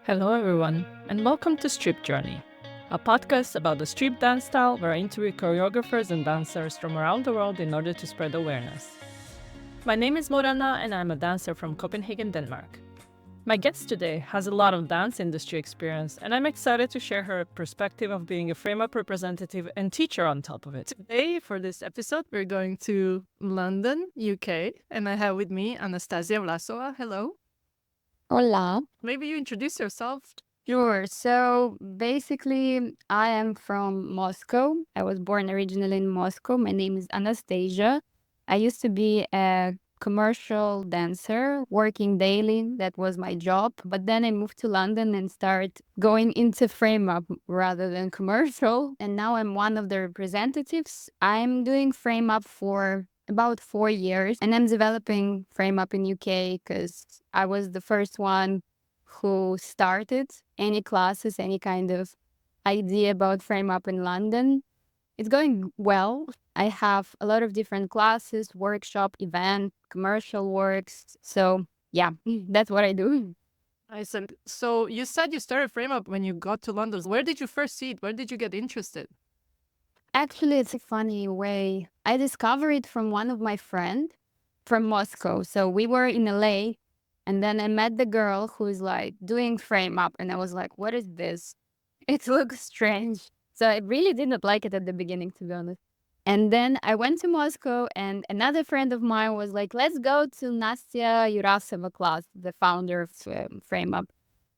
Hello, everyone, and welcome to StripJourney, a podcast about the strip dance style where I interview choreographers and dancers from around the world in order to spread awareness. My name is Morana, and I'm a dancer from Copenhagen, Denmark. My guest today has a lot of dance industry experience, and I'm excited to share her perspective of being a frame-up representative and teacher on top of it. Today, for this episode, we're going to London, UK, and I have with me Anastasia Vlasova. Hello. Hola. Maybe you introduce yourself. Sure. So basically, I am from Moscow. I was born originally in Moscow. My name is Anastasia. I used to be a commercial dancer working daily. That was my job. But then I moved to London and started going into frame up rather than commercial. And now I'm one of the representatives. I'm doing frame up for about 4 years, and I'm developing frame up in UK because I was the first one who started any classes, any kind of idea about frame up in London. It's going well. I have a lot of different classes, workshop, event, commercial works. So yeah, that's what I do. Nice. And so you said you started frame up when you got to London. Where did you first see it? Where did you get interested? Actually, it's a funny way. I discovered it from one of my friends from Moscow. So we were in LA, and then I met the girl who is like doing frame up, and I was like, what is this? It looks strange. So I really didn't like it at the beginning, to be honest. And then I went to Moscow, and another friend of mine was like, let's go to Nastya Yurasova class, the founder of Frame Up.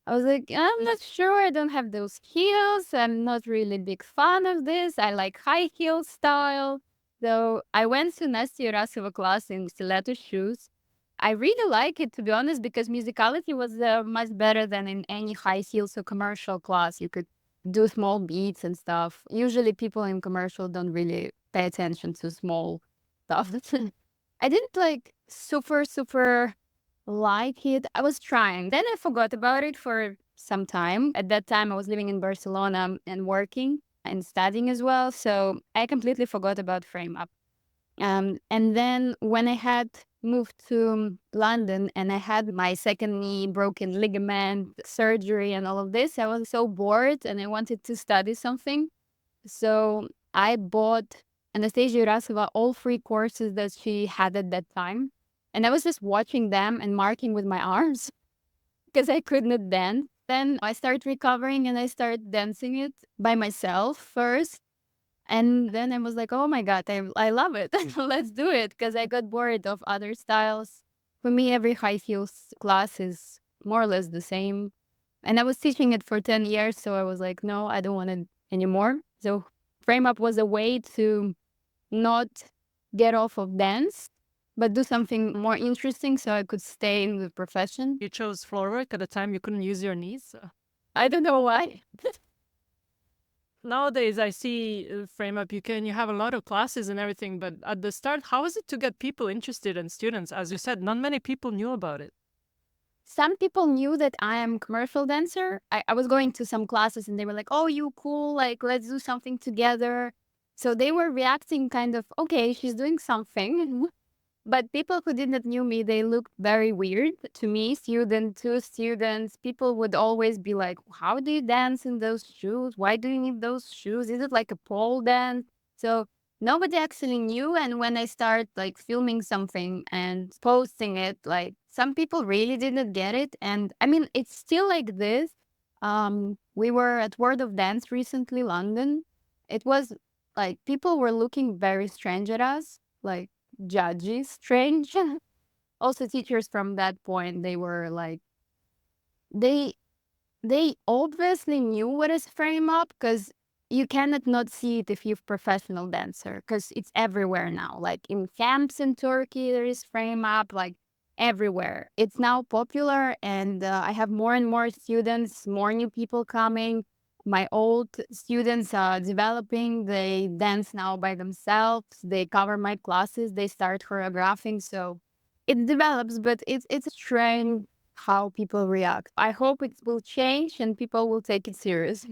I was like, I'm not sure. I don't have those heels. I'm not really big fan of this. I like high heel style. So I went to Nastya Yurasova class in stiletto shoes. I really like it, to be honest, because musicality was much better than in any high heels or commercial class. You could do small beats and stuff. Usually people in commercial don't really pay attention to small stuff. I didn't like super like it. I was trying. Then I forgot about it for some time. At that time, I was living in Barcelona and working and studying as well. So I completely forgot about frame up. And then when I had moved to London and I had my second knee broken ligament surgery and all of this, I was so bored and I wanted to study something. So I bought Anastasia Yurasova all 3 courses that she had at that time. And I was just watching them and marking with my arms because I could not dance. Then I started recovering and I started dancing it by myself first. And then I was like, oh my God, I love it. Let's do it, because I got bored of other styles. For me, every high heels class is more or less the same. And I was teaching it for 10 years. So I was like, no, I don't want it anymore. So frame up was a way to not get off of dance, but do something more interesting so I could stay in the profession. You chose floor work at the time you couldn't use your knees. I don't know why. Nowadays, I see Frame Up UK and you have a lot of classes and everything. But at the start, how is it to get people interested and students? As you said, not many people knew about it. Some people knew that I am a commercial dancer. I was going to some classes and they were like, oh, you cool, like, let's do something together. So they were reacting kind of, okay, she's doing something. But people who did not knew me, they looked very weird to me. Two students, people would always be like, how do you dance in those shoes? Why do you need those shoes? Is it like a pole dance? So nobody actually knew. And when I started like filming something and posting it, like some people really didn't get it. And I mean, it's still like this. We were at World of Dance recently, London. It was like people were looking very strange at us, like judgy, strange. Also, teachers from that point, they were like, they obviously knew what is frame up, because you cannot not see it if you're professional dancer, because it's everywhere now. Like in camps in Turkey, there is frame up, like everywhere. It's now popular, and I have more and more students, more new people coming. My old students are developing. They dance now by themselves. They cover my classes. They start choreographing. So it develops, but it's strange how people react. I hope it will change and people will take it serious.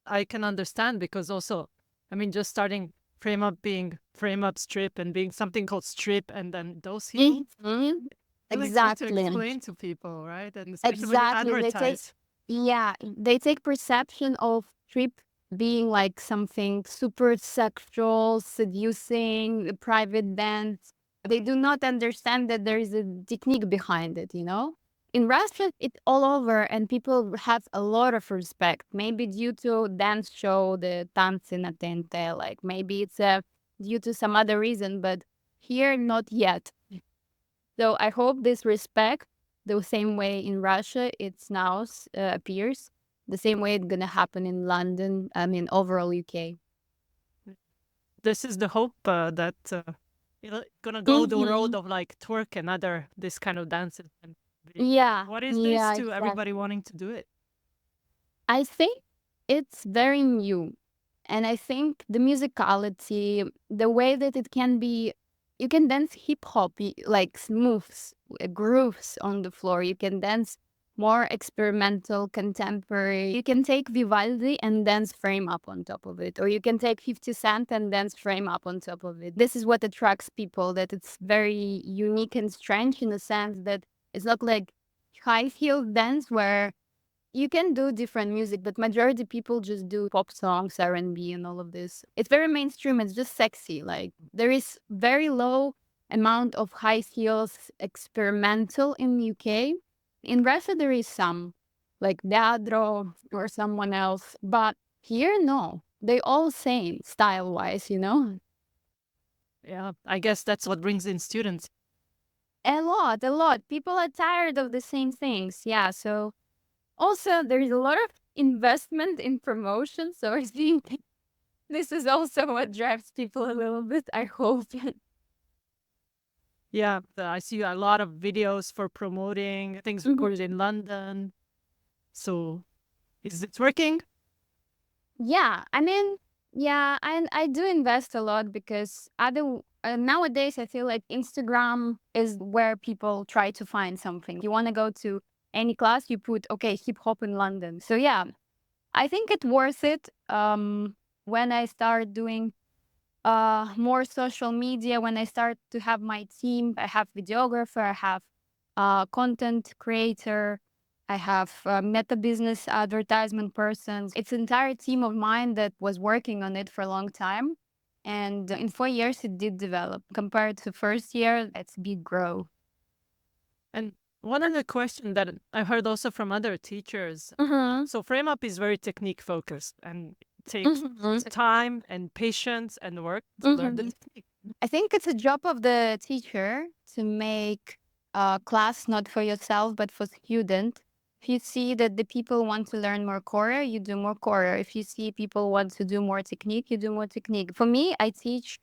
I can understand because also, I mean, just starting Frame Up being Frame Up Strip and being something called Strip and then those heels. Mhm. Really hard to Exactly. explain to people, right? And especially when you Exactly. They take advertise. Yeah, they take perception of strip being like something super sexual, seducing, a private dance. They do not understand that there is a technique behind it, you know? In Russia, it's all over and people have a lot of respect. Maybe due to dance show, the Tanцы на ТНТ, like maybe it's due to some other reason, but here, not yet. So I hope this respect, the same way in Russia, it's now appears, the same way it's gonna happen in London. I mean, overall UK. This is the hope that you're gonna go the road Mhm. of like twerk and other this kind of dances. And Yeah, what is this yeah, to everybody exactly. wanting to do it? I think it's very new. And I think the musicality, the way that it can be, you can dance hip hop, like moves, grooves on the floor. You can dance more experimental, contemporary. You can take Vivaldi and dance frame up on top of it. Or you can take 50 Cent and dance frame up on top of it. This is what attracts people, that it's very unique and strange in the sense that it's not like high heel dance where you can do different music, but majority people just do pop songs, R&B, and all of this. It's very mainstream. It's just sexy. Like there is very low amount of high heels experimental in UK. In Russia, there is some, like Deadro or someone else, but here, no. They all same style wise, you know. Yeah, I guess that's what brings in students. A lot, a lot. People are tired of the same things. Yeah, so also, there's a lot of investment in promotion, so I think this is also what drives people a little bit, I hope. Yeah, I see a lot of videos for promoting things Mhm. recorded in London. So is it working? Yeah, I mean, yeah, and I do invest a lot because nowadays I feel like Instagram is where people try to find something. You want to go to any class, you put, okay, hip hop in London. So yeah, I think it's worth it. When I start doing more social media, when I start to have my team, I have videographer, I have content creator, I have meta business advertisement persons. It's an entire team of mine that was working on it for a long time. And in 4 years, it did develop. Compared to first year, it's big grow. And one other question that I heard also from other teachers. Mm-hmm. So frame up is very technique focused and takes Mm-hmm. time and patience and work to learn the Mm-hmm. technique. I think it's a job of the teacher to make a class not for yourself but for student. If you see that the people want to learn more choreo, you do more choreo. If you see people want to do more technique, you do more technique. For me, I teach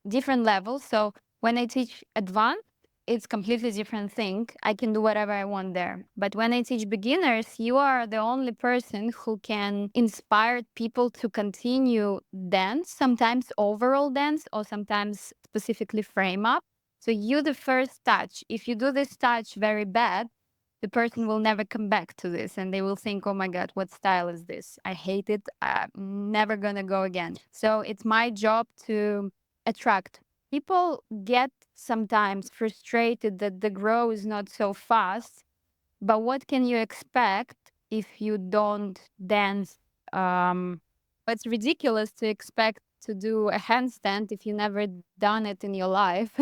different levels. So when I teach advanced, it's completely different thing. I can do whatever I want there. But when I teach beginners, you are the only person who can inspire people to continue dance, sometimes overall dance or sometimes specifically frame up. So you the first touch. If you do this touch very bad, the person will never come back to this and they will think, oh my God, what style is this? I hate it. I'm never gonna go again. So it's my job to attract. People get sometimes frustrated that the grow is not so fast, but what can you expect if you don't dance? Um, it's ridiculous to expect to do a handstand if you never done it in your life.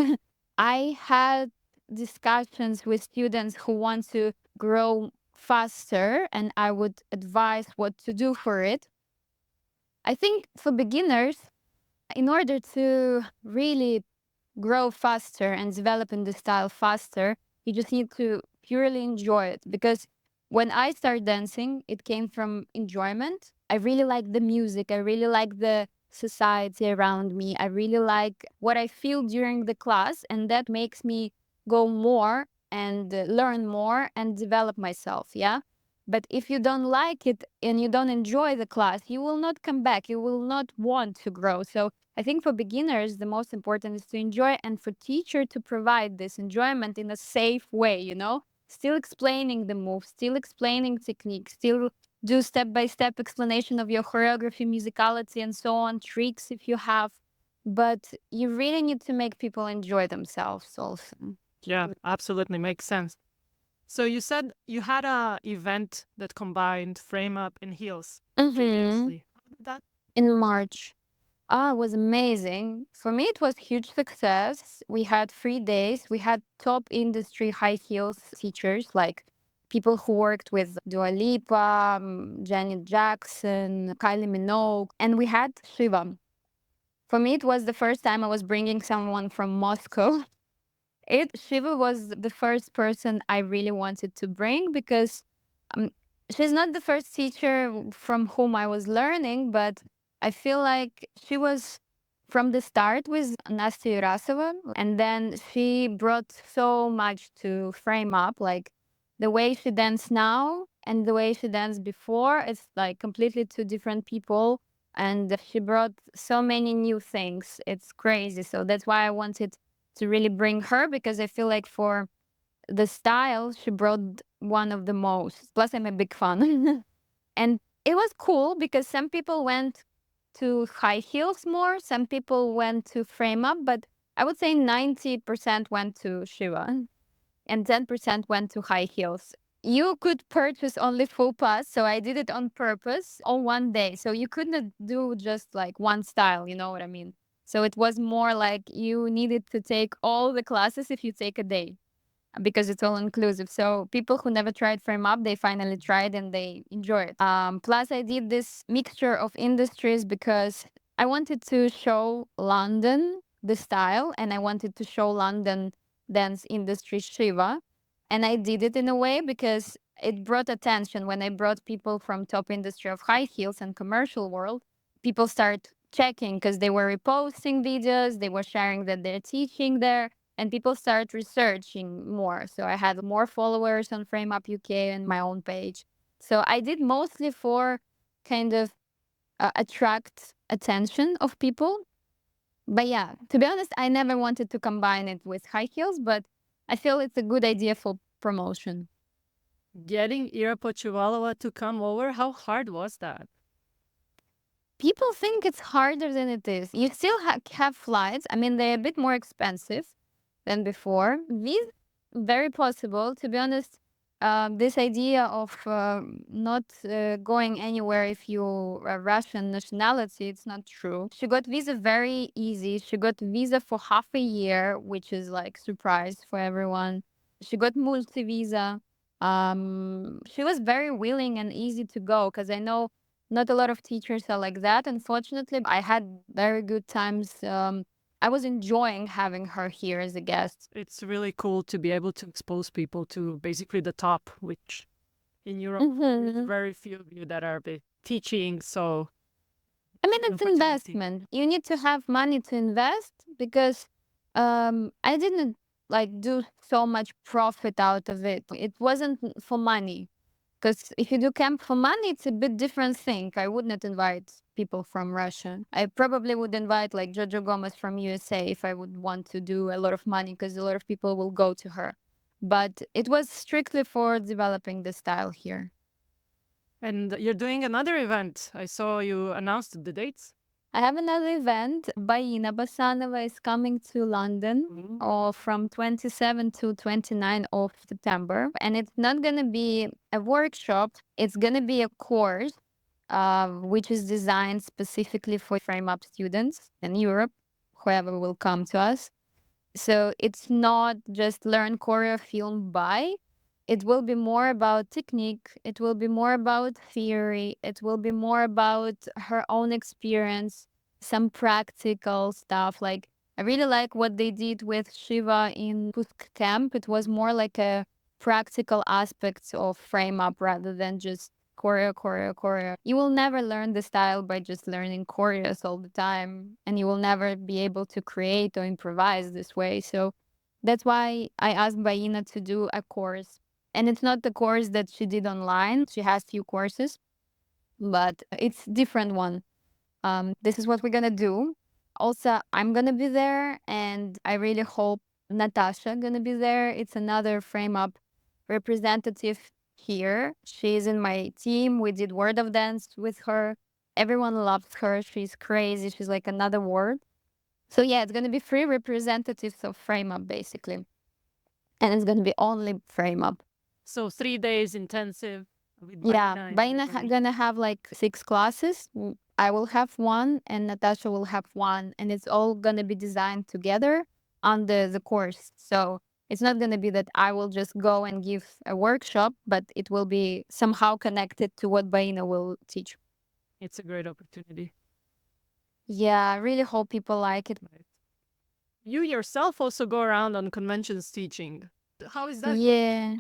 I had discussions with students who want to grow faster, and I would advise what to do for it. I think for beginners, in order to really grow faster and develop in the style faster, you just need to purely enjoy it. Because when I started dancing, it came from enjoyment. I really like the music. I really like the society around me. I really like what I feel during the class. And that makes me go more and learn more and develop myself. Yeah. But if you don't like it and you don't enjoy the class, you will not come back. You will not want to grow. So I think for beginners, the most important is to enjoy and for teacher to provide this enjoyment in a safe way, you know, still explaining the move, still explaining technique, still do step-by-step explanation of your choreography, musicality, and so on, tricks if you have. But you really need to make people enjoy themselves also. Yeah, absolutely makes sense. So you said you had a event that combined frame up and heels Mm-hmm. previously. How did that? In March. It was amazing. For me, it was huge success. We had 3 days. We had top industry high heels teachers, like people who worked with Dua Lipa, Janet Jackson, Kylie Minogue, and we had Shiva. For me, it was the first time I was bringing someone from Moscow. Shiva was the first person I really wanted to bring because um, she's not the first teacher from whom I was learning, but I feel like she was from the start with Anastasia, and then she brought so much to frame up, like the way she danced now and the way she danced before. It's like completely two different people, and she brought so many new things. It's crazy. So that's why I wanted to really bring her because I feel like for the style, she brought one of the most. Plus, I'm a big fan. And it was cool because some people went to high heels more, some people went to frame up, but I would say 90% went to Shiva and 10% went to high heels. You could purchase only full pass, so I did it on purpose on one day. So you couldn't do just like one style, you know what I mean? So it was more like you needed to take all the classes if you take a day because it's all inclusive. So people who never tried frame up, they finally tried and they enjoy it. Plus, I did this mixture of industries because I wanted to show London the style and I wanted to show London dance industry Shiva. And I did it in a way because it brought attention when I brought people from top industry of high heels and commercial world. People start checking because they were reposting videos, they were sharing that they're teaching there, and people start researching more. So I had more followers on Frame Up UK and my own page. So I did mostly for kind of attract attention of people. But yeah, to be honest, I never wanted to combine it with high heels, but I feel it's a good idea for promotion. Getting Ira Pochuvalova to come over, how hard was that? People think it's harder than it is. You still have flights. I mean, they're a bit more expensive than before. These very possible. To be honest, this idea of not going anywhere if you are Russian nationality, it's not true. She got visa very easy. She got visa for half a year, which is like surprise for everyone. She got multi visa. She was very willing and easy to go because I know not a lot of teachers are like that. Unfortunately, I had very good times. I was enjoying having her here as a guest. It's really cool to be able to expose people to basically the top, which in Europe, there's very few of you that are teaching. So, I mean, it's opportunity. investment. You need to have money to invest because I didn't like do so much profit out of it. It wasn't for money. Because if you do camp for money, it's a bit different thing. I would not invite people from Russia. I probably would invite like Jojo Gomez from USA if I would want to do a lot of money because a lot of people will go to her. But it was strictly for developing the style here. And you're doing another event. I saw you announced the dates. I have another event. Baina Basanova is coming to London or from 27 to 29 of September. And it's not going to be a workshop. It's going to be a course, which is designed specifically for frame up students in Europe, whoever will come to us. So it's not just learn choreo, film, by. It will be more about technique. It will be more about theory. It will be more about her own experience, some practical stuff. Like, I really like what they did with Shiva in Pusk Camp. It was more like a practical aspects of frame up rather than just choreo, choreo, choreo. You will never learn the style by just learning choreos all the time, and you will never be able to create or improvise this way. So that's why I asked Baina to do a course. And it's not the course that she did online. She has few courses, but it's different one. This is what we're gonna do. Also, I'm gonna be there, and I really hope Natasha gonna be there. It's another frame up representative here. She's in my team. We did Word of Dance with her. Everyone loves her. She's crazy. She's like another word. So yeah, it's gonna be three representatives of frame up basically, and it's gonna be only frame up. So 3 days intensive with Yeah, Baina and Baina everybody. gonna have like 6 classes. I will have one, and Natasha will have one, and it's all gonna be designed together on the course. So it's not gonna be that I will just go and give a workshop, but it will be somehow connected to what Baina will teach. It's a great opportunity. Yeah, I really hope people like it. Right. You yourself also go around on conventions teaching. How is that going? Yeah.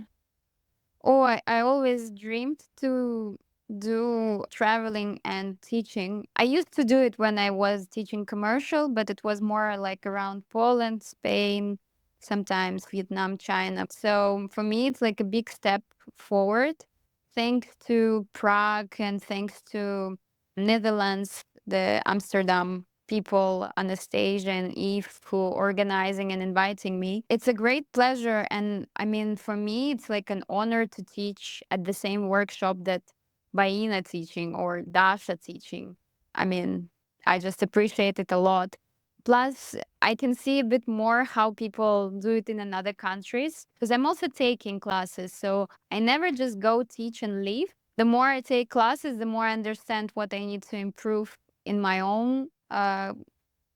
Oh, I always dreamed to do traveling and teaching. I used to do it when I was teaching commercial, but it was more like around Poland, Spain, sometimes Vietnam, China. So for me, it's like a big step forward. Thanks to Prague and thanks to Netherlands, the Amsterdam people, Anastasia and Eve, who organizing and inviting me. It's a great pleasure. And I mean, for me, it's like an honor to teach at the same workshop that Baina teaching or Dasha teaching. I mean, I just appreciate it a lot. Plus, I can see a bit more how people do it in another countries because I'm also taking classes. So I never just go teach and leave. The more I take classes, the more I understand what I need to improve in my own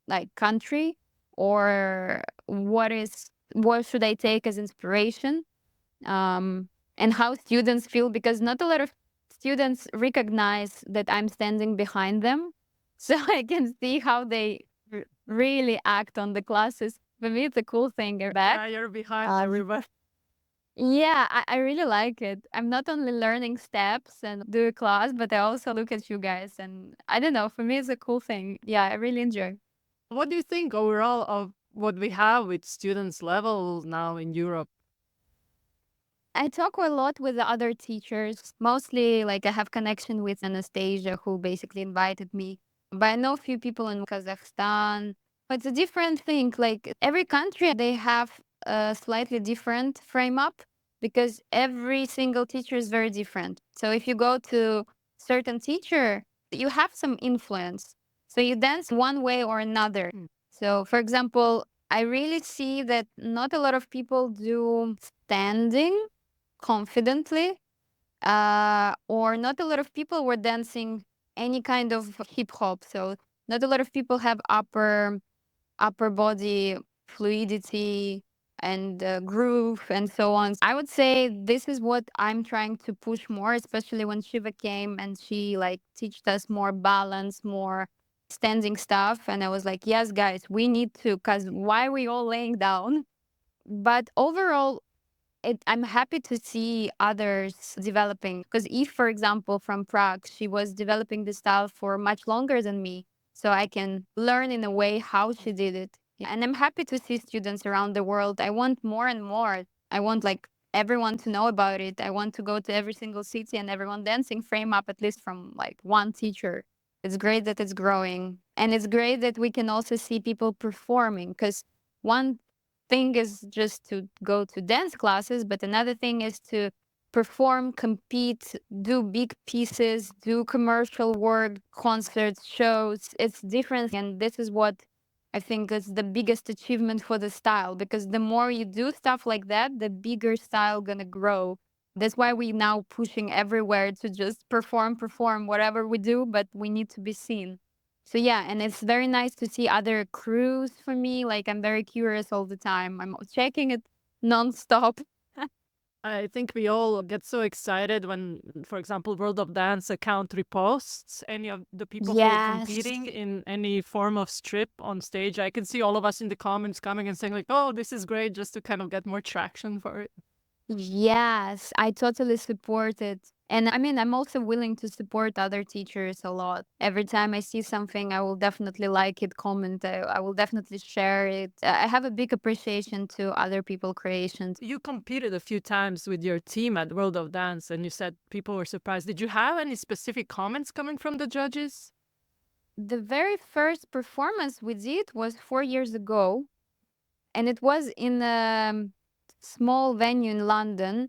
like country, or what should I take as inspiration, and how students feel, because not a lot of students recognize that I'm standing behind them, so I can see how they really act on the classes. For me, it's a cool thing. Yeah, Back. you're behind Um, everybody. yeah, I really like it. I'm not only learning steps and do a class, but I also look at you guys, and I don't know. For me, it's a cool thing. Yeah, I really enjoy. What do you think overall of what we have with students level now in Europe? I talk a lot with the other teachers. Mostly, like, I have connection with Anastasia, who basically invited me. But I know a few people in Kazakhstan. It's a different thing. Like, every country, they have a slightly different frame up because every single teacher is very different. So if you go to certain teacher, you have some influence. So you dance one way or another. Mm. So, for example, I really see that not a lot of people do standing confidently, or not a lot of people were dancing any kind of hip hop. So not a lot of people have upper body fluidity and groove and so on. I would say this is what I'm trying to push more, especially when Shiva came and she like teached us more balance, more standing stuff. And I was like, yes, guys, we need to, because why are we all laying down? But overall, I'm happy to see others developing, because Eve, for example, from Prague, she was developing the style for much longer than me. So I can learn in a way how she did it. Yeah, and I'm happy to see students around the world. I want more and more. I want like everyone to know about it. I want to go to every single city and everyone dancing frame up at least from like one teacher. It's great that it's growing. And it's great that we can also see people performing, because one thing is just to go to dance classes, but another thing is to perform, compete, do big pieces, do commercial work, concerts, shows. It's different. And this is what I think is the biggest achievement for the style, because the more you do stuff like that, the bigger style gonna grow. That's why we now pushing everywhere to just perform whatever we do, but we need to be seen. So yeah, and it's very nice to see other crews for me. Like, I'm very curious all the time. I'm checking it nonstop. I think we all get so excited when, for example, World of Dance account reposts any of the people who are Yes. competing in any form of strip on stage. I can see all of us in the comments coming and saying like, "Oh, this is great," just to kind of get more traction for it. Yes, I totally support it. And I mean, I'm also willing to support other teachers a lot. Every time I see something, I will definitely like it, comment, I will definitely share it. I have a big appreciation to other people' creations. You competed a few times with your team at World of Dance, and you said people were surprised. Did you have any specific comments coming from the judges? The very first performance we did was 4 years ago, and it was in a small venue in London.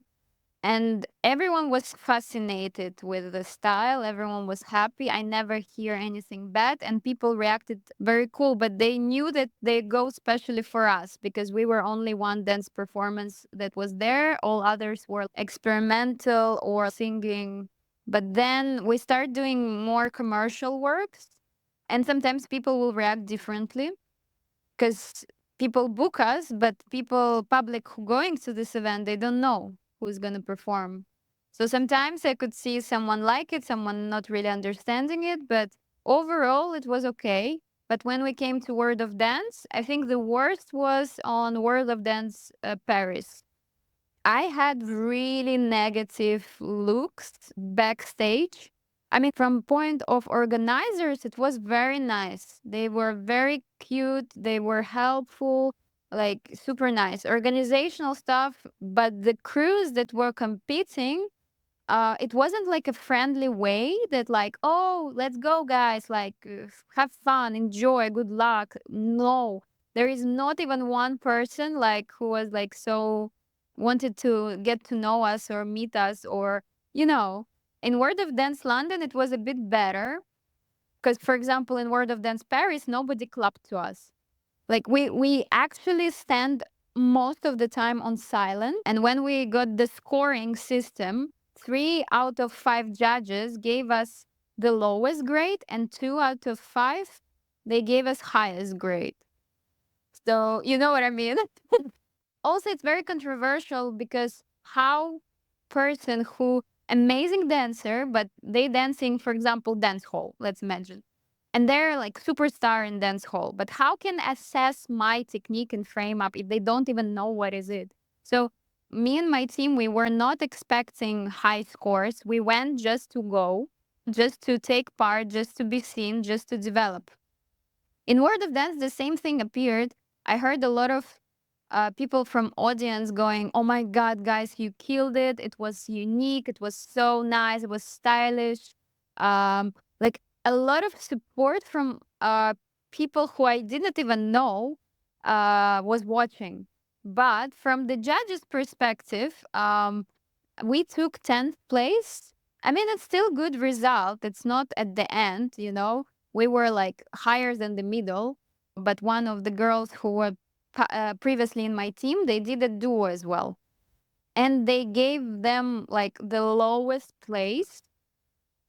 And everyone was fascinated with the style. Everyone was happy. I never hear anything bad, and people reacted very cool. But they knew that they go specially for us because we were only one dance performance that was there. All others were experimental or singing. But then we start doing more commercial works, and sometimes people will react differently because people book us, but people public who going to this event, they don't know who's going to perform. So sometimes I could see someone like it, someone not really understanding it, but overall it was okay. But when we came to World of Dance, I think the worst was on World of Dance Paris. I had really negative looks backstage. I mean, from point of organizers, it was very nice. They were very cute. They were helpful, like super nice organizational stuff. But the crews that were competing, it wasn't like a friendly way that like, oh, let's go, guys, like have fun, enjoy, good luck. No, there is not even one person like who was like so wanted to get to know us or meet us or you know. In World of Dance London, it was a bit better because, for example, in World of Dance Paris, nobody clapped to us. Like we actually stand most of the time on silent. And when we got the scoring system, 3 out of 5 judges gave us the lowest grade, and 2 out of 5 they gave us highest grade. So you know what I mean? Also, it's very controversial because how person who amazing dancer, but they dancing, for example, dance hall, let's imagine, and they're like superstar in dance hall, but how can assess my technique and frame up if they don't even know what is it? So me and my team, we were not expecting high scores. We went just to go, just to take part, just to be seen, just to develop. In World of Dance, the same thing appeared. I heard a lot of people from audience going, "Oh my God, guys, you killed it! It was unique. It was so nice. It was stylish." Like a lot of support from people who I didn't even know was watching. But from the judges' perspective, we took 10th place. I mean, it's still good result. It's not at the end, you know. We were like higher than the middle, but one of the girls who were previously in my team, they did a duo as well. And they gave them like the lowest place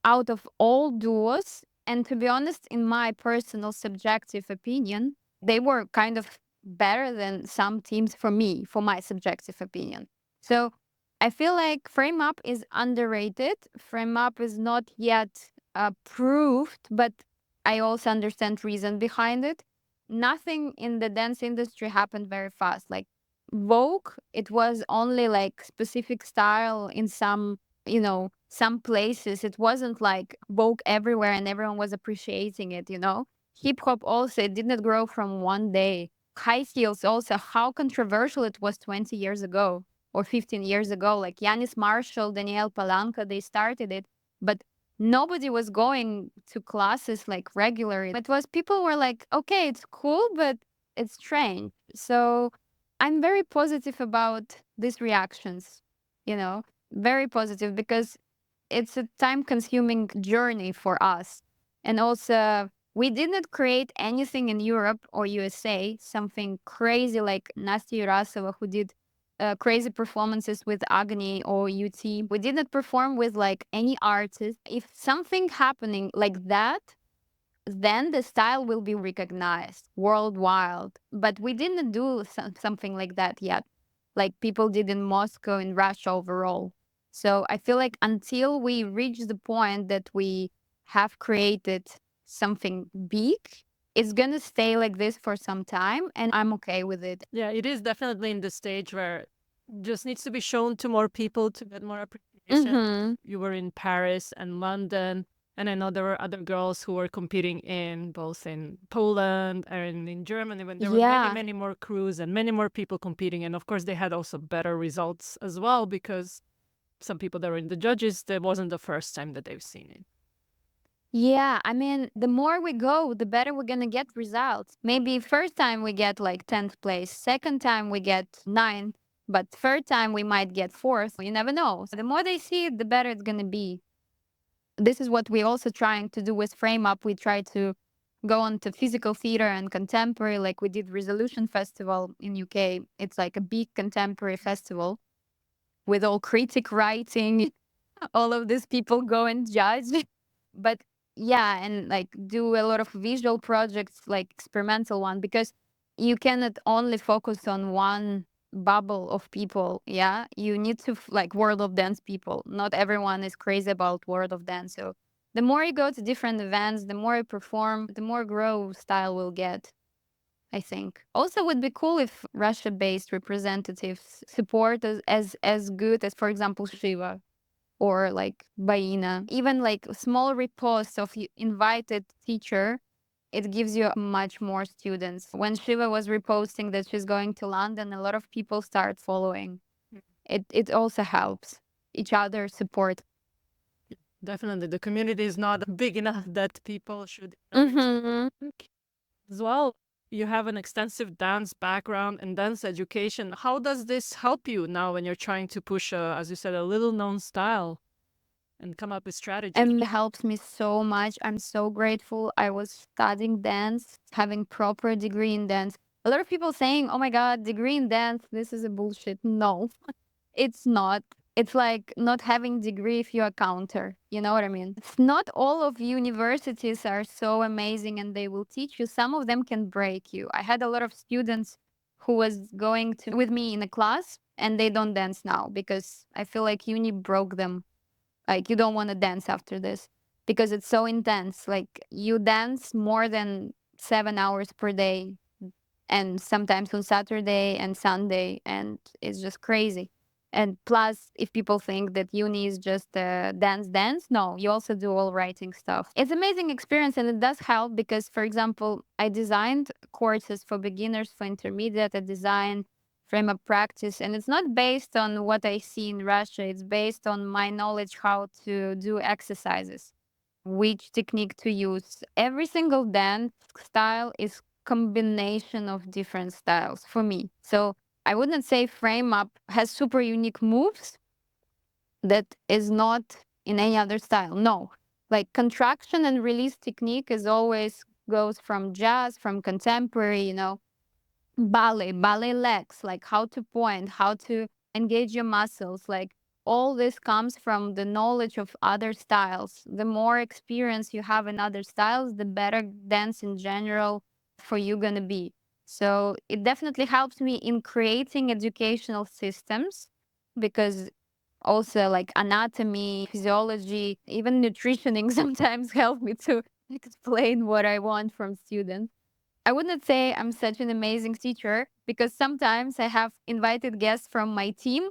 out of all duos. And to be honest, in my personal subjective opinion, they were kind of better than some teams for me, for my subjective opinion. So I feel like frame up is underrated. Frame up is not yet proved, but I also understand reason behind it. Nothing in the dance industry happened very fast. Like Vogue, it was only like specific style in some, you know, some places. It wasn't like Vogue everywhere and everyone was appreciating it, you know. Hip hop also, it didn't grow from one day. High heels also, how controversial it was 20 years ago or 15 years ago. Like Yanis Marshall, Danielle Palanca, they started it, but nobody was going to classes like regularly. It was people were like, okay, it's cool, but it's strange. So I'm very positive about these reactions, you know, very positive because it's a time consuming journey for us. And also, we didn't create anything in Europe or USA, something crazy like Nastia Urasova, who did crazy performances with Agni or UT. We didn't perform with like any artist. If something happening like that, then the style will be recognized worldwide. But we didn't do something like that yet, like people did in Moscow and Russia overall. So I feel like until we reach the point that we have created something big, it's gonna stay like this for some time, and I'm okay with it. Yeah, it is definitely in the stage where just needs to be shown to more people to get more appreciation. Mm-hmm. You were in Paris and London, and I know there were other girls who were competing in both in Poland and in Germany when there were many, Yeah. many more crews and many more people competing. And of course, they had also better results as well because some people that were in the judges, that wasn't the first time that they've seen it. Yeah, I mean, the more we go, the better we're gonna get results. Maybe first time we get like 10th place, second time we get 9th, But third time we might get fourth. You never know. So the more they see it, the better it's gonna be. This is what we also trying to do with Frame Up. We try to go on to physical theater and contemporary, like we did Resolution Festival in UK. It's like a big contemporary festival with all critic writing, all of these people go and judge. But yeah, and like do a lot of visual projects, like experimental one, because you cannot only focus on one bubble of people. Yeah, you need to like world of dance people. Not everyone is crazy about world of dance. So the more you go to different events, the more you perform, the more grow style will get, I think. Also would be cool if Russia-based representatives support as good as, for example, Shiva or like Baina. Even like small reposts of invited teacher, it gives you much more students. When Shiva was reposting that she's going to London, a lot of people start following. It also helps each other support. Definitely, the community is not big enough that people should. Mm-hmm. As well, you have an extensive dance background and dance education. How does this help you now when you're trying to push, as you said, a little known style and come up with strategies? And it helps me so much. I'm so grateful. I was studying dance, having proper degree in dance. A lot of people saying, "Oh my god, degree in dance, this is a bullshit." No, it's not. It's like not having degree if you're a counter. You know what I mean? It's not all of universities are so amazing and they will teach you. Some of them can break you. I had a lot of students who was going to with me in a class and they don't dance now because I feel like uni broke them. Like you don't want to dance after this because it's so intense. Like you dance more than 7 hours per day and sometimes on Saturday and Sunday, and it's just crazy. And plus, if people think that uni is just dance, no, you also do all writing stuff. It's amazing experience, and it does help because, for example, I designed courses for beginners, for intermediate. I designed frame of practice, and it's not based on what I see in Russia. It's based on my knowledge how to do exercises, which technique to use. Every single dance style is combination of different styles for me. So I wouldn't say frame up has super unique moves that is not in any other style. No. Like contraction and release technique is always goes from jazz, from contemporary, ballet legs, like how to point, how to engage your muscles. Like all this comes from the knowledge of other styles. The more experience you have in other styles, the better dance in general for you gonna be. So it definitely helps me in creating educational systems because also like anatomy, physiology, even nutritioning sometimes help me to explain what I want from students. I wouldn't say I'm such an amazing teacher because sometimes I have invited guests from my team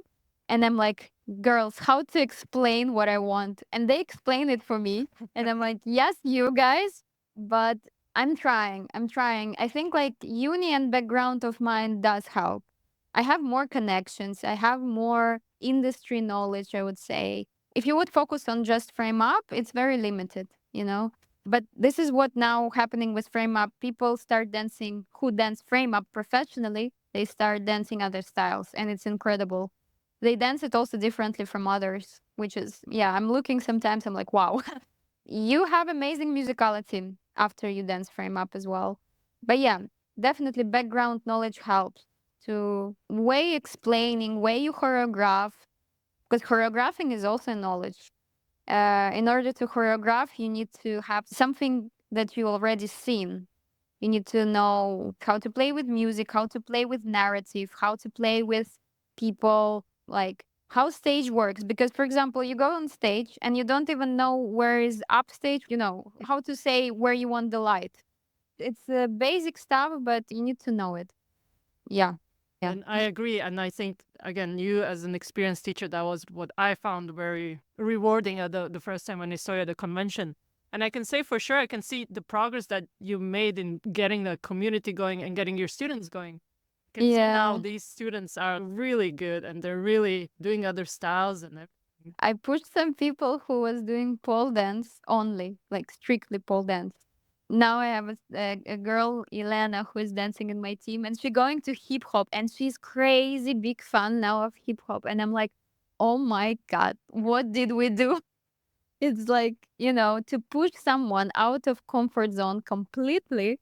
and I'm like, girls, how to explain what I want? And they explain it for me. And I'm like, yes, you guys, but I'm trying. I'm trying. I think like uni and background of mine does help. I have more connections. I have more industry knowledge, I would say. If you would focus on just frame up, it's very limited. But this is what now happening with frame up. People start dancing who dance frame up professionally. They start dancing other styles, and it's incredible. They dance it also differently from others, which is yeah. I'm looking sometimes. I'm like, wow, you have amazing musicality after you dance frame up as well. But yeah, definitely background knowledge helps to way explaining, way you choreograph, because choreographing is also knowledge. In order to choreograph, you need to have something that you already seen. You need to know how to play with music, how to play with narrative, how to play with people, like how stage works. Because, for example, you go on stage and you don't even know where is upstage, how to say where you want the light. It's basic stuff, but you need to know it. Yeah. Yeah. And I agree. And I think, again, you as an experienced teacher, that was what I found very rewarding the first time when I saw you at the convention. And I can say for sure, I can see the progress that you made in getting the community going and getting your students going. I can see now Yeah. these students are really good and they're really doing other styles and everything. I pushed some people who was doing pole dance only, like strictly pole dance. Now I have a girl, Elena, who is dancing in my team, and she's going to hip hop, and she's crazy big fan now of hip hop. And I'm like, oh my God, what did we do? It's like, to push someone out of comfort zone completely.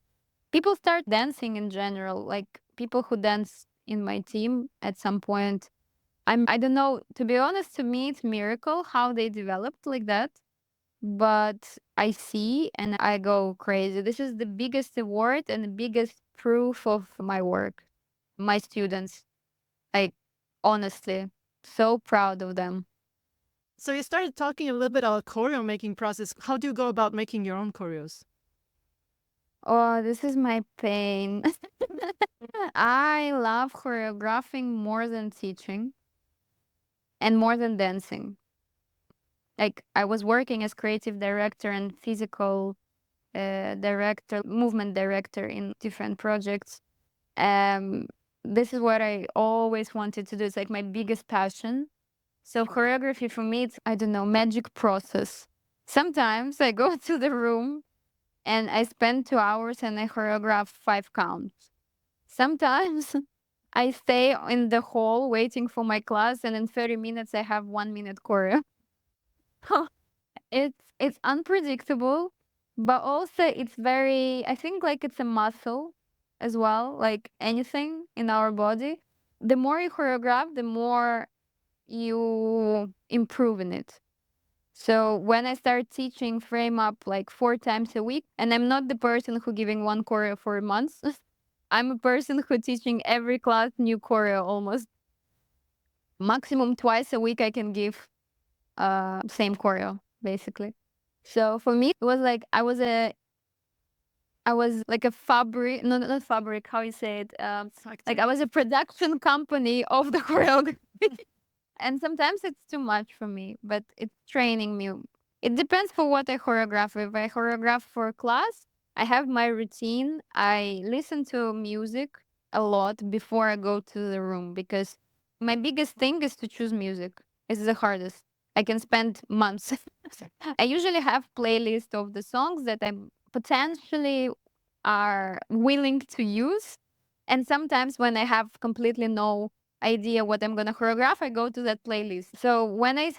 People start dancing in general, like people who dance in my team at some point. I don't know, to be honest, to me, it's miracle how they developed like that. But I see and I go crazy. This is the biggest award and the biggest proof of my work. My students, like, honestly, so proud of them. So you started talking a little bit about choreo making process. How do you go about making your own choreos? Oh, this is my pain. I love choreographing more than teaching and more than dancing. Like, I was working as creative director and physical director, movement director in different projects. Um, this is what I always wanted to do. It's like my biggest passion. So choreography for me, it's, I don't know, magic process. Sometimes I go to the room and I spend 2 hours and I choreograph 5 counts. Sometimes I stay in the hall waiting for my class, and in 30 minutes I have 1 minute choreo. It's unpredictable, but also it's very, I think, like it's a muscle as well, like anything in our body. The more you choreograph, the more you improve in it. So when I start teaching frame up like 4 times a week, and I'm not the person who giving one choreo for months. I'm a person who teaching every class new choreo almost. Maximum twice a week I can give same choreo basically. So for me it was like I was like a fabric, no, not fabric, how you say it, like I was a production company of the choreography. And sometimes it's too much for me, but it's training me. It depends for what I choreograph. If I choreograph for class, I have my routine. I listen to music a lot before I go to the room, because my biggest thing is to choose music. It's the hardest. I can spend months. I usually have playlist of the songs that I potentially are willing to use. And sometimes when I have completely no idea what I'm gonna choreograph, I go to that playlist. So when I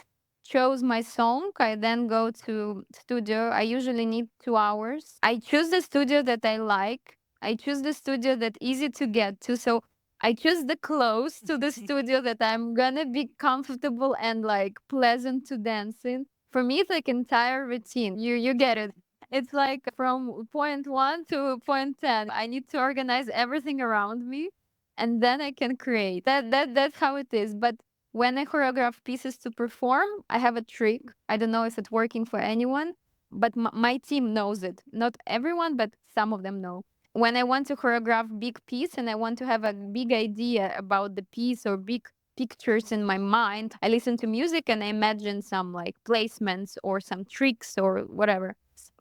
chose my song, I then go to studio. I usually need 2 hours. I choose the studio that I like. I choose the studio that easy to get to. So I choose the close to the studio that I'm gonna be comfortable and like pleasant to dance in. For me, it's like entire routine. You get it. It's like from point one to point 10. I need to organize everything around me, and then I can create. That's how it is. But when I choreograph pieces to perform, I have a trick. I don't know if it's working for anyone, but my team knows it. Not everyone, but some of them know. When I want to choreograph big piece and I want to have a big idea about the piece or big pictures in my mind, I listen to music and I imagine some like placements or some tricks or whatever.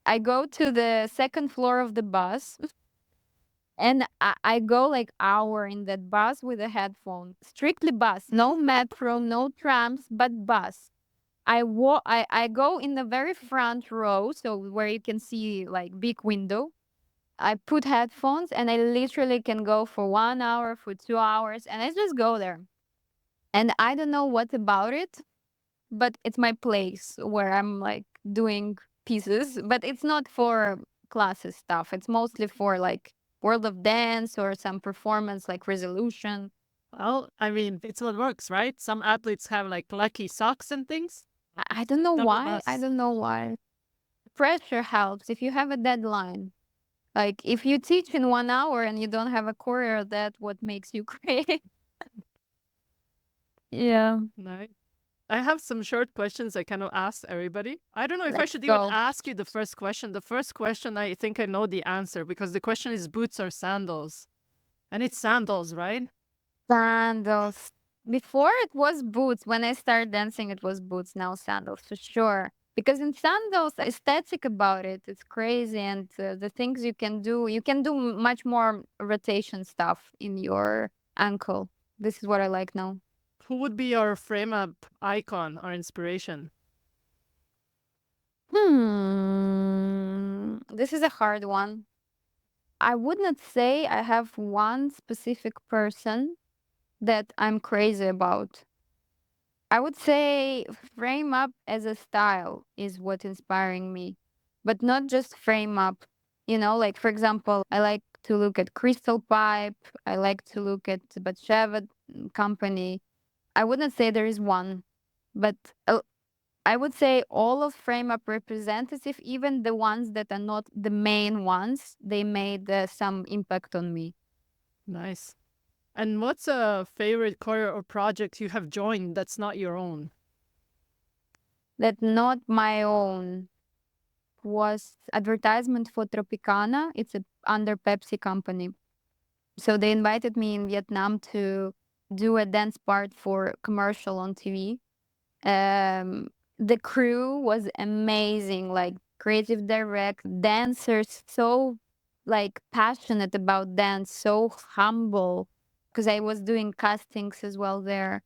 I go to the second floor of the bus and I go like hour in that bus with a headphone. Strictly bus, no metro, no trams, but bus. I go in the very front row, so where you can see like big window. I put headphones and I literally can go for 1 hour, for 2 hours, and I just go there. And I don't know what about it, but it's my place where I'm like doing pieces, but it's not for classes stuff. It's mostly for like World of Dance or some performance like Resolution. Well, I mean, it's what works, right? Some athletes have like lucky socks and things. I don't know Some of why. I us. don't know why. Pressure helps if you have a deadline. Like if you teach in 1 hour and you don't have a choreo, that what makes you create. Yeah, No. I have some short questions I kind of ask everybody. I don't know if I let's should even go. ask you the first question. The first question, I think I know the answer, because the question is boots or sandals. And it's sandals, right? Sandals. Before it was boots. When I started dancing, it was boots. Now sandals for sure. Because in sandals, aesthetic about it, it's crazy, and the things you can do much more rotation stuff in your ankle. This is what I like now. Who would be your frame up icon or inspiration? Hmm. this is a hard one. I would not say I have one specific person that I'm crazy about. I would say frame up as a style is what inspiring me, but not just frame up. Like for example, I like to look at Crystal Pipe. I like to look at Batsheva company. I wouldn't say there is one, but I would say all of frame up representative, even the ones that are not the main ones, they made some impact on me. Nice. And what's a favorite choir or project you have joined that's not your own? That not my own was advertisement for Tropicana. It's under Pepsi company. So they invited me in Vietnam to do a dance part for commercial on TV. The crew was amazing, like creative direct dancers, so like passionate about dance, so humble. Because I was doing castings as well there.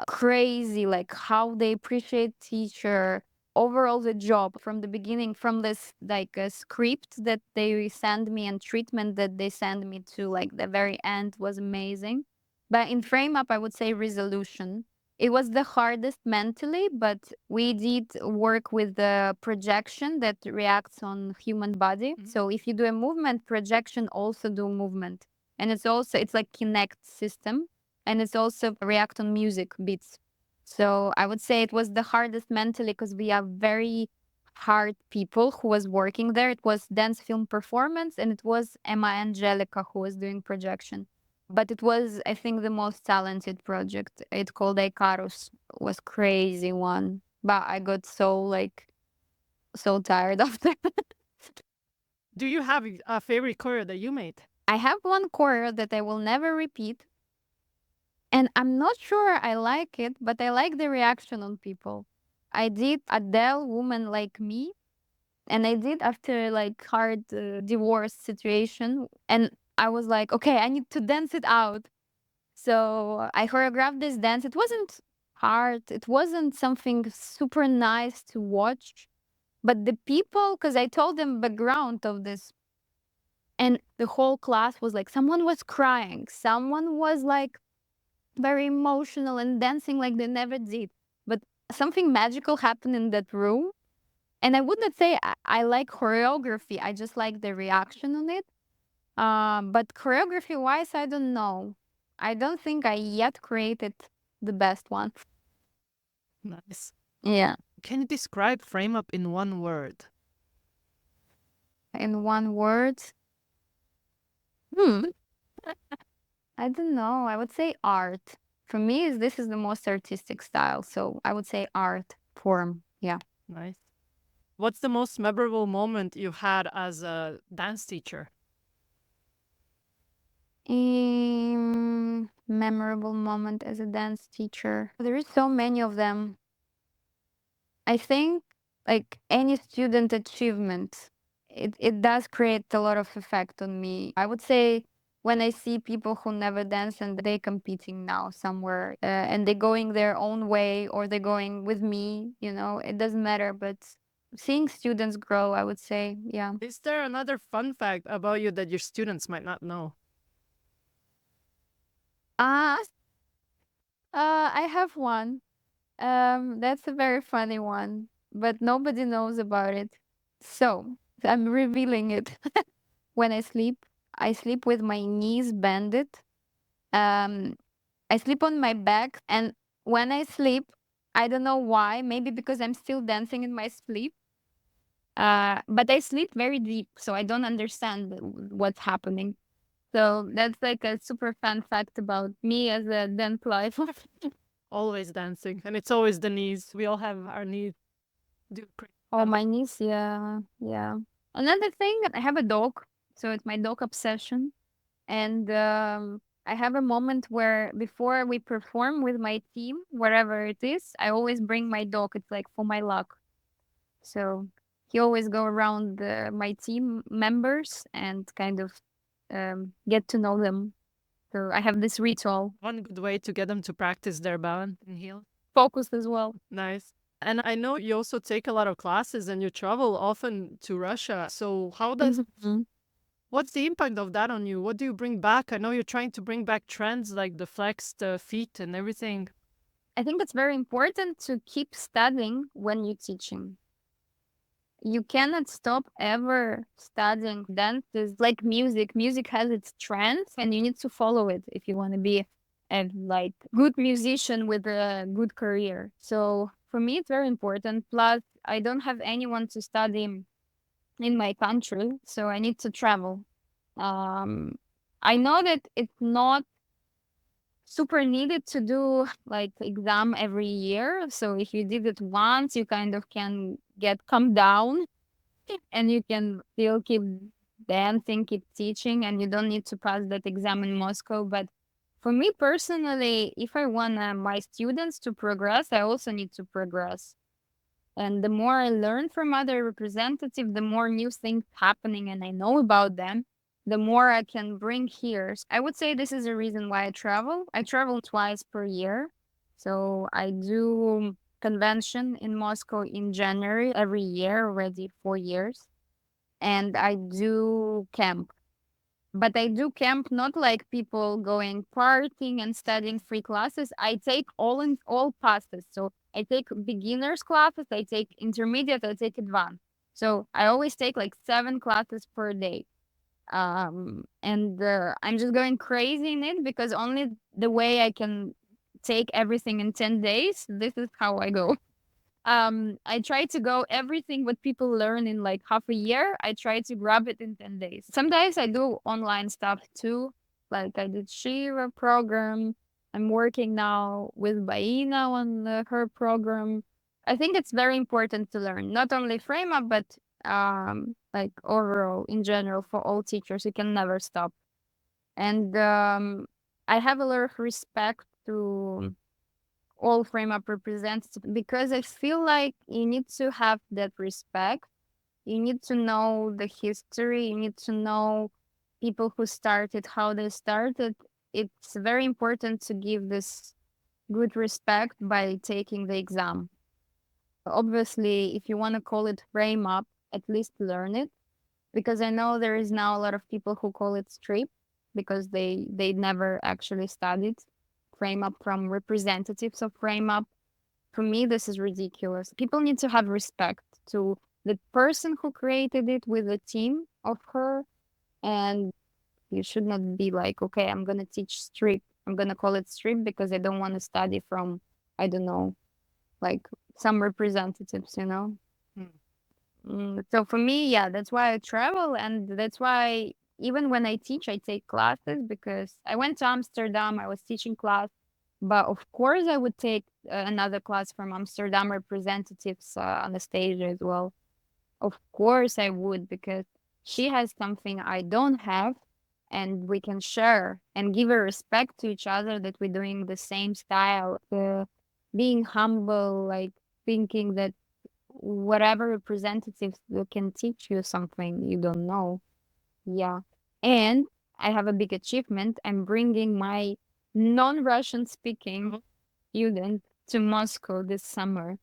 Crazy, like how they appreciate teacher. Overall, the job from the beginning, from this like a script that they send me and treatment that they send me to like the very end was amazing. But in frame up, I would say resolution. It was the hardest mentally, but we did work with the projection that reacts on human body. So if you do a movement, projection also do movement. And it's like Kinect system, and it's also react on music beats. So I would say it was the hardest mentally because we are very hard people who was working there. It was dance film performance, and it was Emma Angelica who was doing projection. But it was, I think, the most talented project. It called Icarus. Was crazy one. But I got so tired of that. Do you have a favorite choreo that you made? I have one choreo that I will never repeat. And I'm not sure I like it, but I like the reaction on people. I did Adele, Woman Like Me, and I did after like hard divorce situation. And I was like, okay, I need to dance it out. So I choreographed this dance. It wasn't hard. It wasn't something super nice to watch. But the people, because I told them background of this, and the whole class was like, someone was crying. Someone was like very emotional and dancing like they never did. But something magical happened in that room. And I would not say I like choreography. I just like the reaction on it. But choreography wise, I don't know. I don't think I yet created the best one. Nice. Yeah. Can you describe frame up in one word? In one word. Hmm. I don't know. I would say art. For me, this is the most artistic style. So I would say art form. Yeah. Nice. What's the most memorable moment you had as a dance teacher? Memorable moment as a dance teacher. There is so many of them. I think like any student achievement, it does create a lot of effect on me. I would say when I see people who never dance and they competing now somewhere and they going their own way or they're going with me, it doesn't matter. But seeing students grow, I would say, yeah. Is there another fun fact about you that your students might not know? Uh, I have one. That's a very funny one, but nobody knows about it. So I'm revealing it. When I sleep with my knees bended. Um, I sleep on my back, and when I sleep, I don't know why. Maybe because I'm still dancing in my sleep. But I sleep very deep, so I don't understand what's happening. So that's like a super fun fact about me as a dance life. Always dancing, and it's always the knees. We all have our knees. Oh, my niece, yeah, yeah. Another thing, I have a dog, so it's my dog obsession. And I have a moment where before we perform with my team, wherever it is, I always bring my dog. It's like for my luck. So he always go around my team members and kind of get to know them. So I have this ritual. One good way to get them to practice their balance and heel. Focus as well. Nice. And I know you also take a lot of classes and you travel often to Russia. So Mhm. what's the impact of that on you? What do you bring back? I know you're trying to bring back trends like the flexed feet and everything. I think it's very important to keep studying when you're teaching. You cannot stop ever studying. Dance is like music. Music has its trends, and you need to follow it if you want to be a like good musician with a good career. So for me, it's very important. Plus, I don't have anyone to study in my country, so I need to travel. Um, I know that it's not super needed to do like exam every year. So if you did it once, you kind of can get calm down and you can still keep dancing, keep teaching, and you don't need to pass that exam in Moscow. But for me personally, if I want my students to progress, I also need to progress. And the more I learn from other representatives, the more new things happening and I know about them, the more I can bring here. I would say this is the reason why I travel. I travel twice per year. So I do convention in Moscow in January every year, already 4 years. And I do camp. But I do camp not like people going partying and studying free classes. I take all classes. So I take beginners classes, I take intermediate, I take advanced. So I always take like 7 classes per day. And I'm just going crazy in it because only the way I can take everything in 10 days, this is how I go. I try to go everything what people learn in like half a year, I try to grab it in 10 days. Sometimes I do online stuff too, like I did Shira program. I'm working now with Baina on her program. I think it's very important to learn not only frame up but like overall in general for all teachers. You can never stop. And I have a lot of respect to all frame up representatives because I feel like you need to have that respect. You need to know the history. You need to know people who started, how they started. It's very important to give this good respect by taking the exam. Obviously, if you want to call it frame up, at least learn it because I know there is now a lot of people who call it strip because they never actually studied frame up from representatives of frame up. For me, this is ridiculous. People need to have respect to the person who created it with a team of her. And you should not be like, okay, I'm going to teach strip. I'm going to call it strip because I don't want to study from, I don't know, like some representatives, you know? Hmm. So for me, yeah, that's why I travel. And that's why even when I teach, I take classes because I went to Amsterdam, I was teaching class. But of course, I would take another class from Amsterdam representatives, Anastasia as well. Of course, I would because she has something I don't have, and we can share and give a respect to each other that we're doing the same style. Being humble, like thinking that whatever representatives can teach you something you don't know. Yeah. And I have a big achievement. I'm bringing my non-Russian speaking Mhm. student to Moscow this summer.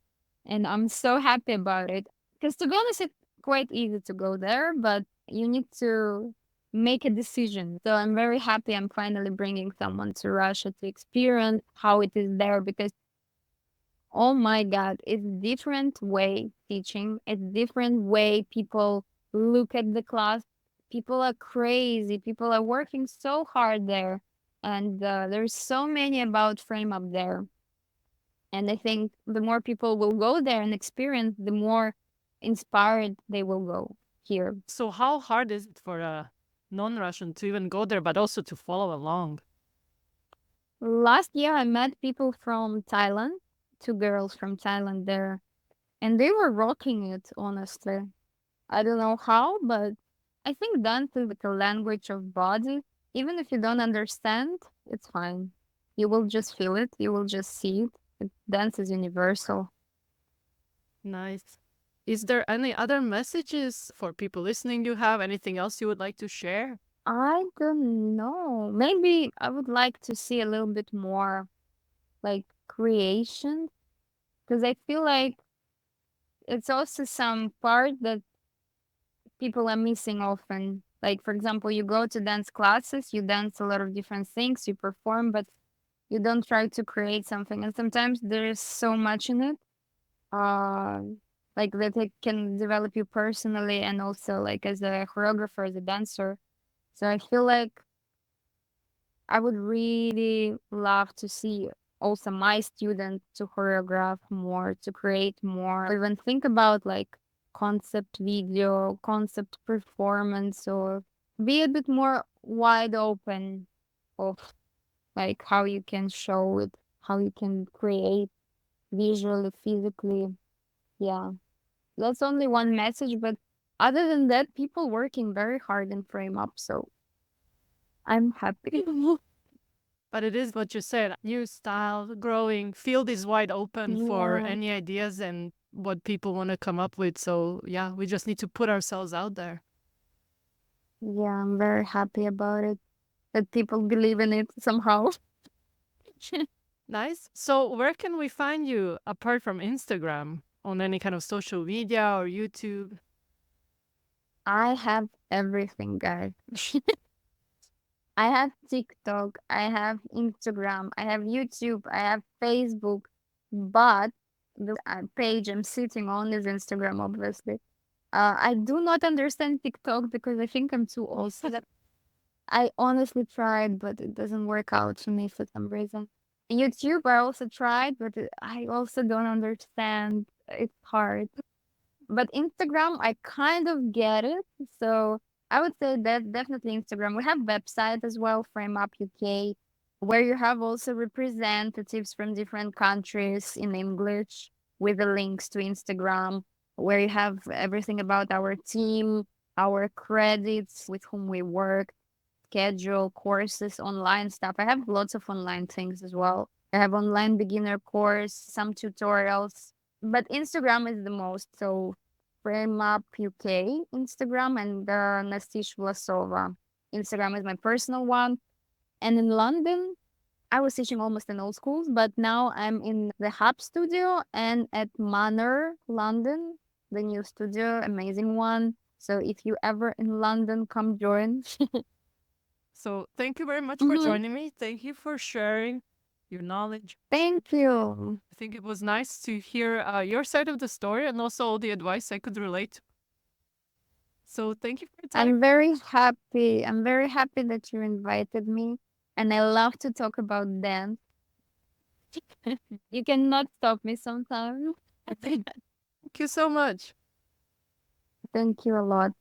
And I'm so happy about it. Because to be honest, it's quite easy to go there, but you need to make a decision. So I'm very happy I'm finally bringing someone to Russia to experience how it is there because oh my God, it's different way teaching. It's different way people look at the class. People are crazy. People are working so hard there. And there's so many about frame up there. And I think the more people will go there and experience, the more inspired they will go here. So how hard is it for a non-Russian to even go there, but also to follow along? Last year, I met people from Thailand, 2 girls from Thailand there, and they were rocking it, honestly. I don't know how, but I think dance is like a language of body. Even if you don't understand, it's fine. You will just feel it. You will just see it. Dance is universal. Nice. Is there any other messages for people listening you have? Anything else you would like to share? I don't know. Maybe I would like to see a little bit more like creation because I feel like it's also some part that people are missing often. Like, for example, you go to dance classes, you dance a lot of different things, you perform, but you don't try to create something. And sometimes there is so much in it, uh, like that it can develop you personally and also like as a choreographer, as a dancer. So I feel like I would really love to see also my students to choreograph more, to create more, or even think about like concept video, concept performance, or be a bit more wide open of like how you can show it, how you can create visually, physically. Yeah, that's only one message, but other than that, people working very hard in frame up, so I'm happy. But it is what you said, new style, growing, field is wide open for Yeah. any ideas and what people want to come up with. So yeah, we just need to put ourselves out there. Yeah, I'm very happy about it. That people believe in it somehow. Nice. So where can we find you apart from Instagram? On any kind of social media or YouTube? I have everything, guys. I have TikTok, I have Instagram, I have YouTube, I have Facebook, but the page I'm sitting on is Instagram, obviously. I do not understand TikTok because I think I'm too old for that. I honestly tried, but it doesn't work out for me for some reason. YouTube, I also tried, but I also don't understand. It's hard. But Instagram, I kind of get it. So I would say that definitely Instagram. We have website as well, Frame Up UK, where you have also representatives from different countries in English with the links to Instagram, where you have everything about our team, our credits, with whom we work, schedule, courses, online stuff. I have lots of online things as well. I have online beginner course, some tutorials, but Instagram is the most. So Frame Up UK Instagram and Anastasia Vlasova Instagram is my personal one. And in London, I was teaching almost in all schools, but now I'm in the Hub Studio and at Manor, London, the new studio, amazing one. So if you ever in London, come join. So thank you very much for Mhm. joining me. Thank you for sharing your knowledge. Thank you. I think it was nice to hear your side of the story and also all the advice I could relate to. So thank you for your time. I'm very happy. I'm very happy that you invited me. And I love to talk about dance. You cannot stop me sometimes. Thank you so much. Thank you a lot.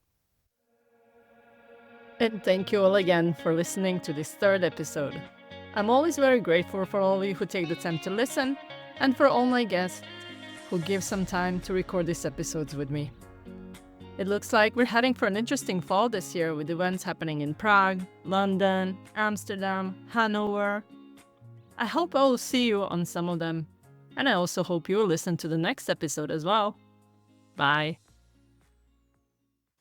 And thank you all again for listening to this third episode. I'm always very grateful for all of you who take the time to listen, and for all my guests who give some time to record these episodes with me. It looks like we're heading for an interesting fall this year with events happening in Prague, London, Amsterdam, Hanover. I hope I will see you on some of them, and I also hope you will listen to the next episode as well. Bye.